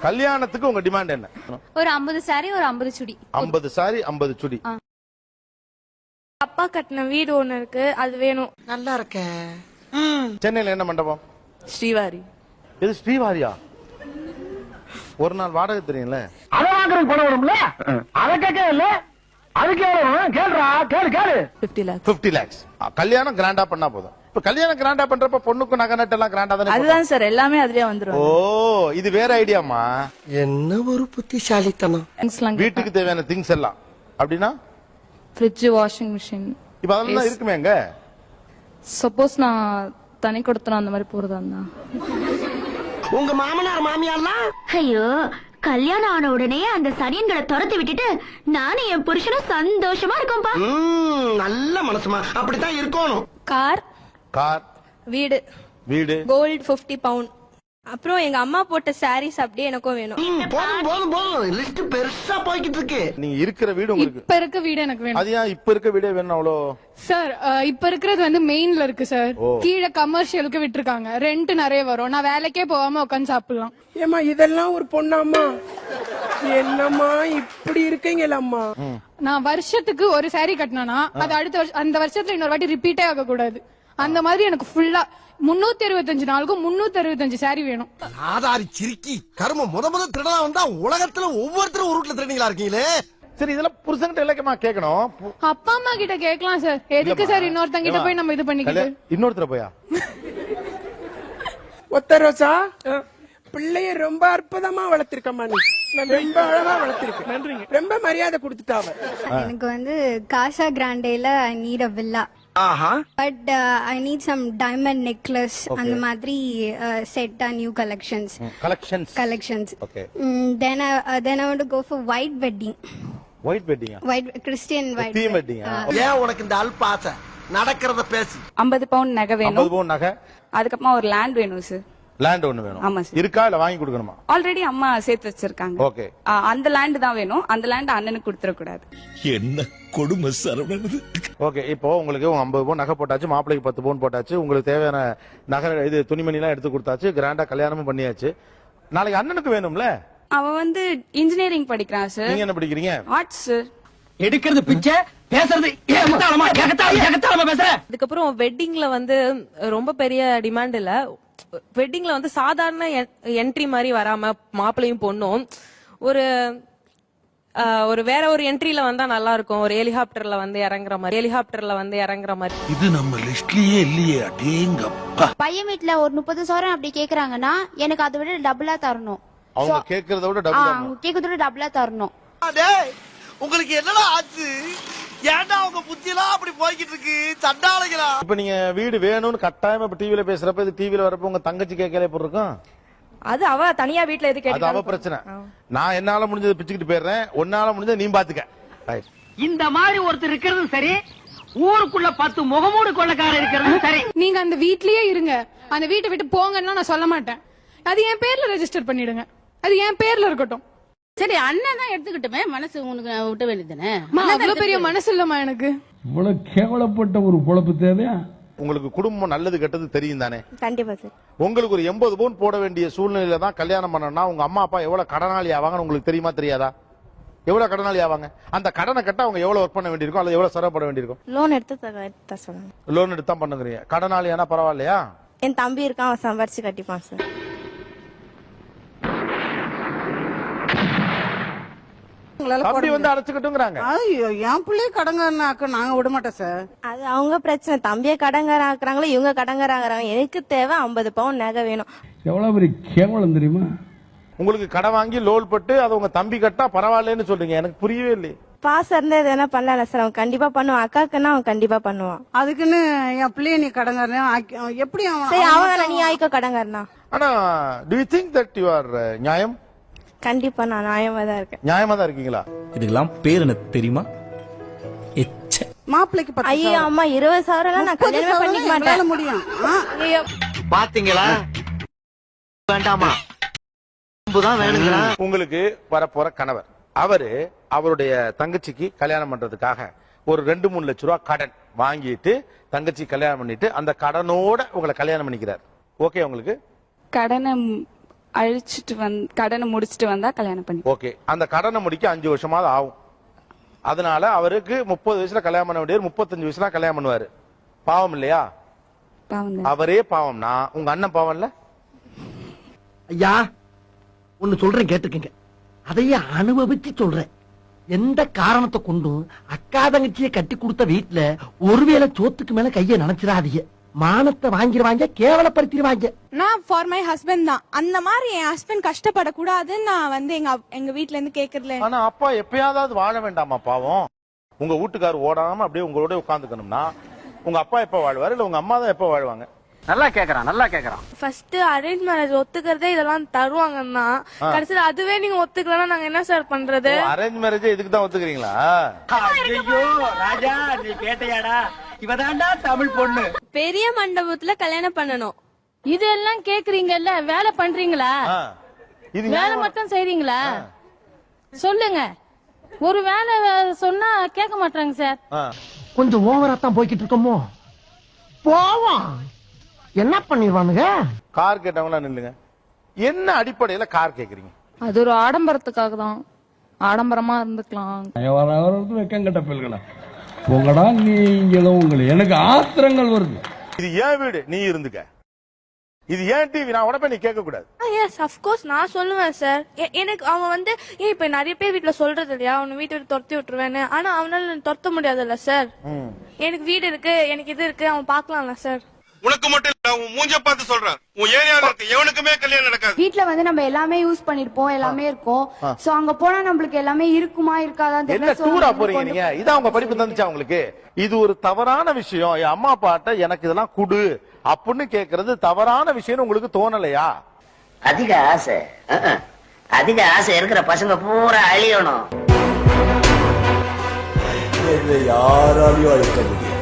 கல்யாணத்துக்கு உங்க டிமாண்ட் என்ன? ஒரு 50 சாரி, ஒரு 50 சுடி. 50 சாரி, 50 சுடி. அப்பா கட்டின வீடு ஒண்ணு இருக்கு, அது வேணும். நல்லா இருக்க. சென்னையில என்ன மண்டபம்? ஸ்ரீவாரி. இது ஸ்ரீவாரியா? ஒரு நாள் வாடகை தெரியும்ல? அதை வாங்குறதுக்கு பணம் வரும்ல, அதை கேட்க இல்ல. அதுக்கு எவ்வளவு கேளுடா, கேளு. 50 lakhs. 50 lakhs. கல்யாணம் கிராண்டா பண்ணா போதும். இப்ப கல்யாணம் கிராண்டா பண்றப்ப பொண்ணுக்கு நகை நட்டு எல்லாம் கிராண்டா தானே? அதுதான் சார், எல்லாமே அதுலயே வந்துரும். ஓ, இது வேற ஐடியாமா? என்ன ஒரு புத்திசாலித்தனம். வீட்டுக்கு தேவையான திங்ஸ் எல்லாம் அப்படின்னா ஃப்ரிட்ஜ், வாஷிங் மிஷின், இப்ப அதெல்லாம் இருக்குமே எங்க? சப்போஸ் நான் தனி கொடுத்தனா அந்த மாதிரி போறதா இருந்தா. உங்க மாமனார் மாமியார்லாம் ஐயோ, கல்யாணம் ஆன உடனே அந்த சனியன்களை துரத்தி விட்டுட்டு நானும் என் புருஷனும் சந்தோஷமா இருக்கோம்பா. நல்ல மனசுமா, அப்படித்தான் இருக்கணும். கார், கார், வீடு, வீடு, கோல்டு 50 பவுண்ட். அப்புறம் எங்க அம்மா போட்ட சாரீஸ் அப்படியே எனக்கும் வேணும். போதும் லிஸ்ட் பெருசா போய்கிட்டு இருக்கு. நீங்க இருக்கிற வீடு உங்களுக்கு இப்ப இருக்க வீடு எனக்கு வேணும். அது ஏன் இப்ப இருக்க வீடே வேணும் அவ்வளோ? சார், இப்ப இருக்கிறது வந்து மெயின்ல இருக்கு சார். கீழே கமர்ஷியலுக்கு விட்டுருக்காங்க. ரெண்ட் நிறைய வரும். நான் வேலைக்கே போகாம உட்காந்து சாப்பிடலாம். ஏமா இதெல்லாம் ஒரு பொண்ணாம்மா? என்னம்மா இப்படி இருக்கீங்களம்மா? நான் வருஷத்துக்கு ஒரு சாரி கட்டினா அது அடுத்த வருஷம் அந்த வருஷத்துல இன்னொரு வாட்டி ரிப்பீட்டே ஆக கூடாது. அந்த மாதிரி எனக்கு ஃபுல்லா 365 நாளுக்கும் 365 சாரி வேணும். ஆதாரி சிரிக்கி கர்ம முத திருடா வந்தா உலகத்துல ஒவ்வொருத்தரும் ஒரு ரூட்ல திருடிங்களா இருக்கீங்களே. சரி, இதெல்லாம் புருஷன்கிட்ட இலக்கமா கேட்கணும். அப்பா அம்மா கிட்ட கேட்கலாம் சார். எதுக்கு சார் இன்னொருத்தங்க கிட்ட போய் நம்ம இது பண்ணிக்கிட்டு? இன்னொருத்தர போயா? ஒத்த ரோசா, பிள்ளைய ரொம்ப அற்புதமா வளர்த்திருக்கம்மா. நீ ரொம்ப அழகா வளர்த்திருக்க. நன்றிங்க. ரொம்ப மரியாதை கொடுத்துட்டாவ. எனக்கு வந்து காசா கிராண்டேல I need a villa. But I need some diamond necklace, அந்த மாதிரி set new collections. Okay. Then I want to go for white wedding. White வெட்டிங்கா? White Christian white. தீம் வெட்டிங்கா? ஏன் உனக்கு இந்த அல்பாசை? நடக்கிறத பேசு. 50 பவுண்ட் நகை வேணும். 50 பவுண்ட் நகை. அதுக்கப்புறமா ஒரு லேண்ட் வேணும் சார். லேண்ட் ஒண்ணு வேணும். ஆமா சார். இருக்கா இல்ல வாங்கி கொடுக்கணுமா? ஆல்ரெடி அம்மா சேர்த்து வச்சிருக்காங்க. ஓகே. அந்த லேண்ட் தான் வேணும். அந்த லேண்ட் அண்ணனுக்கு கொடுத்துட கூடாது. என்ன கொடுமை சரவணன். ஓகே, இப்போ உங்களுக்கு 50 பவுன் நகை போட்டாச்சு, மாப்பிளைக்கு 10 பவுன் போட்டாச்சு, உங்களுக்கு தேவையான நகை இது துணிமணி எல்லாம் எடுத்து கொடுத்தாச்சு, கிராண்டா கல்யாணமும் பண்ணியாச்சு. நாளைக்கு அண்ணனுக்கு வேணும்ல? அவன் வந்து இன்ஜினியரிங் படிக்கிறான் சார். நீங்க என்ன படிக்கிறீங்க? Arts sir. எடுக்கிறது பிச்சை, பேசுறது ஏகத்தாளமா பேசுற. அதுக்கப்புறம் வெட்டிங்ல வந்து ரொம்ப பெரிய டிமாண்ட் இல்ல. வெட்டிங்ல வந்து சாதாரண என்ட்ரி மாதிரி வராம மாப்பிளையும் பொண்ணும் ஒரு வேற ஒரு என்ட்ரில வந்தா நல்லா இருக்கும். ஒரு ஹெலிகாப்டர்ல வந்து இறங்குற மாதிரி. இது நம்ம லிஸ்ட்லயே இல்லையே. அடேங்கப்பா. பையன் வீட்டுல ஒரு 30 சவரன் அப்படி கேக்குறாங்கன்னா எனக்கு அதை விட டபுளா தரணும். அவங்க கேக்குறத விட டபுள். அவங்க கேக்குறத விட டபுளா தரணும். உங்களுக்கு என்னடா ஆச்சு? ஏன்டா உங்க புத்தியெல்லாம் அப்படி போய்கிட்டு இருக்கு சண்டாளைகளா? இப்ப நீங்க வீடு வேணும்னு கட்டாயமா இப்ப டிவில பேசுறப்ப, இது டிவில வரப்ப உங்க தங்கச்சி கேட்கல எப்படி இருக்கும்? அது அவ தனியா வீட்டுல எது அது அவ பிரச்சனை. நான் என்னால முடிஞ்சது பிச்சுக்கிட்டு போயிடுறேன், உன்னால முடிஞ்சது நீ பாத்துக்க. இந்த மாதிரி ஒருத்தர் இருக்கிறது சரி, ஊருக்குள்ள 10 முகமூடு கொள்ளக்காரர் இருக்கிறது சரி. நீங்க அந்த வீட்லயே இருங்க, அந்த வீட்டை விட்டு போங்கன்னா நான் சொல்ல மாட்டேன். அது என் பேர்ல ரெஜிஸ்டர் பண்ணிடுங்க. அது என் பேர்ல இருக்கட்டும். சரி, அண்ணன் தான் எடுத்துக்கிட்டுமே, மனசு உனக்கு விட்ட வேண்டியதானே. அவ்வளவு பெரிய மனசு இல்லமா எனக்கு. இவ்வளவு கேவலப்பட்ட ஒரு பொழப்பு தேவையா? உங்களுக்கு குடும்பம் நல்லது கெட்டது தெரியும் தானே? கண்டிப்பா சார். உங்களுக்கு ஒரு 80 பவுன் போட வேண்டிய சூழ்நிலையில தான் கல்யாணம் பண்ணனா உங்க அம்மா அப்பா எவ்வளவு கடனாளி ஆவாங்கன்னு உங்களுக்கு தெரியுமா தெரியாதா? எவ்வளவு கடனாளி ஆவாங்க? அந்த கடனை கட்ட அவங்க எவ்வளவு ஒர்க் பண்ண வேண்டியிருக்கும், அல்லது எவ்வளவு சிரமப்பட வேண்டியிருக்கும்? லோன் எடுத்து சொல்லுங்க. லோன் எடுத்து தான் பண்ணுங்கறீங்க. கடனாளி ஆனா பரவாயில்லையா? என் தம்பி இருக்கான், அவன் சம்பாரிச்சு கட்டிப்பான் சார். தம்பி வந்து அடைச்சுக்கிட்டுங்கறாங்க. ஐயோ, என் பிள்ளைய கடங்காரனாக்க நாங்க விட மாட்டோம் சார். அது அவங்க பிரச்சனை. தம்பியை கடங்கார ஆக்குறாங்களோ இவங்க கடங்காராங்க. எனக்கு தேவை 50 பவுன் நகை வேணும். எவ்வளவு பெரிய கேவலம் தெரியுமா? உங்களுக்கு கடன் வாங்கி லோன் பட்டு அது உங்க தம்பி கட்டா பரவாயில்லன்னு சொல்றீங்க. எனக்கு புரியவே இல்லை. பாசம் இருந்தா இது என்ன பண்ணல சார். அவன் கண்டிப்பா பண்ணுவான். அக்காக்குன்னா அவன் கண்டிப்பா பண்ணுவான். அதுக்குன்னு என் பிள்ளைய நீ கடங்காரனா எப்படி? அவன் நீ ஆயிக்கோ கடங்காரனா. ஆனா do you think that you are நியாயம்? கண்டிப்பா நான் நியாயமா தான் இருக்கேன். நியாயமா தான் இருக்கீங்களா? இதுக்கெல்லாம் பேர் என்ன தெரியுமா? மாப்பிளைக்கு 10 ஐயோ அம்மா 20 சவரம் நான் கல்யாணமே பண்ணிக்க மாட்டேன். முடியும். பாத்தீங்களா? வேண்டாமா வேணுங்களா? உங்களுக்கு வரப்போற கணவர் அவரு அவருடைய தங்கச்சிக்கு கல்யாணம் பண்றதுக்காக ஒரு 2-3 லட்சம் ரூபாய் கடன் வாங்கிட்டு தங்கச்சி கல்யாணம் பண்ணிட்டு அந்த கடனோட உங்களை கல்யாணம் பண்ணிக்கிறார். ஓகே உங்களுக்கு? கடனை அழிச்சிட்டு கடனை முடிச்சிட்டு வந்தா கல்யாணம் பண்ணி. ஓகே, அந்த கடனை முடிக்க 5 வருஷமாவது ஆகும். அதனால அவருக்கு 30 வயசுல கல்யாணம் பண்ண வேண்டியவர் 35 வயசுல கல்யாணம் பண்ணுவாரு. பாவம் இல்லையா? அவரே பாவம்னா உங்க அண்ணன் பாவம் இல்ல? ஐயா ஒன்னு சொல்றேன் கேட்டுக்கங்க, அதையே அனுபவிச்சு சொல்றேன். எந்த காரணத்தை கொண்டும் அக்கா தங்கச்சியை கட்டி கொடுத்த வீட்டுல ஒருவேளை சோத்துக்கு மேல கைய நினைச்சிடாதீங்க. மானத்தை வாங்கிடுவாங்க, கேவலப்படுத்திடுவாங்க. நான் ஃபார் மை ஹஸ்பண்ட் தான். அந்த மாதிரி என் ஹஸ்பண்ட் கஷ்டப்படக்கூடாதுன்னு நான் வந்து எங்க வீட்ல இருந்து கேக்குறேன். ஆனா அப்பா எப்பயாவது வாழ வேண்டாமா பாவம்? உங்க வீட்டுக்காரர் ஓடாம அப்படியே உங்களோட உட்கார்ந்துக்கணும்னா உங்க அப்பா எப்ப வாழ்வாரு, இல்ல உங்க அம்மா தான் எப்ப வாழ்வாங்க? நல்லா கேக்குறான். ஃபர்ஸ்ட் அரேஞ்ச் மேரேஜ் ஒத்துக்கிறதே இதெல்லாம் தருவாங்கன்னா கடைசியில அதுவே நீங்க ஒத்துக்கலன்னா நாங்க என்ன சார் பண்றது? அரேஞ்ச் மேரேஜ் இதுக்கு தான் ஒத்துக்கிறீங்களா? ஐயோ ராஜா, நீ கேட்டையாடா? இவதாண்டா தமிழ் பொண்ணு. பெரிய மண்டபத்துல கல்யாணம் பண்ணணும். இதெல்லாம் கேக்குறீங்கல்ல, வேலை பண்றீங்களா? வேலை மட்டும் செய்றீங்களா? சொல்லுங்க. ஒரு வேலை சொன்னா கேட்க மாட்டாங்க சார். கொஞ்சம் ஓவரா தான் போய்கிட்டு இருக்கோமோ. போவோம், என்ன பண்ணிடுவானுங்க? கார் கேட்டவங்களா நில்லுங்க. என்ன அடிப்படையில கார் கேக்குறீங்க? அது ஒரு ஆடம்பரத்துக்காக தான். ஆடம்பரமா இருந்துக்கலாம். வெக்கங்கட்ட பிள்ளைகளா உங்களடா நீங்களும் உங்களுக்கு எனக்கு ஆத்திரங்கள் வருது. இது ஏன் வீடு, நீ இருந்துக்க. இது ஏன் டிவி, நான் உடனே நீ கேட்க கூடாது. எஸ் ஆஃப் கோர்ஸ் நான் சொல்லுவேன் சார். எனக்கு அவன் வந்து இப்ப நிறைய பேர் வீட்டுல சொல்றது இல்லையா, அவனை வீட்டை விட்டு துரத்தி விட்டுருவேன்னு. ஆனா அவனால துரத்த முடியாதுல்ல சார். எனக்கு வீடு இருக்கு, எனக்கு இது இருக்கு, அவன் பாக்கலாம்ல சார். உனக்கு மட்டும் இல்ல, உன் மூஞ்ச பார்த்து சொல்றேன். உன் ஏரியால இருக்கு எவனுக்குமே கல்யாணம் நடக்காது. வீட்ல வந்து நம்ம எல்லாமே யூஸ் பண்ணிருப்போம், எல்லாமே இருக்கும். சோ அங்க போனா நம்மளுக்கு எல்லாமே இருக்குமா இருக்காதான் என்ன டூரா போறீங்க நீங்க? இதான் உங்க படிப்பு தந்துச்சா உங்களுக்கு? இது ஒரு தவறான விஷயம். என் அம்மா அப்பாட்ட எனக்கு இதெல்லாம் குடு அப்படின்னு கேக்குறது தவறான விஷயம் உங்களுக்கு தோணலையா? அதிக ஆசை இருக்கிற பசங்க பூரா அழியணும். யாராலையும் அழிக்க முடியாது.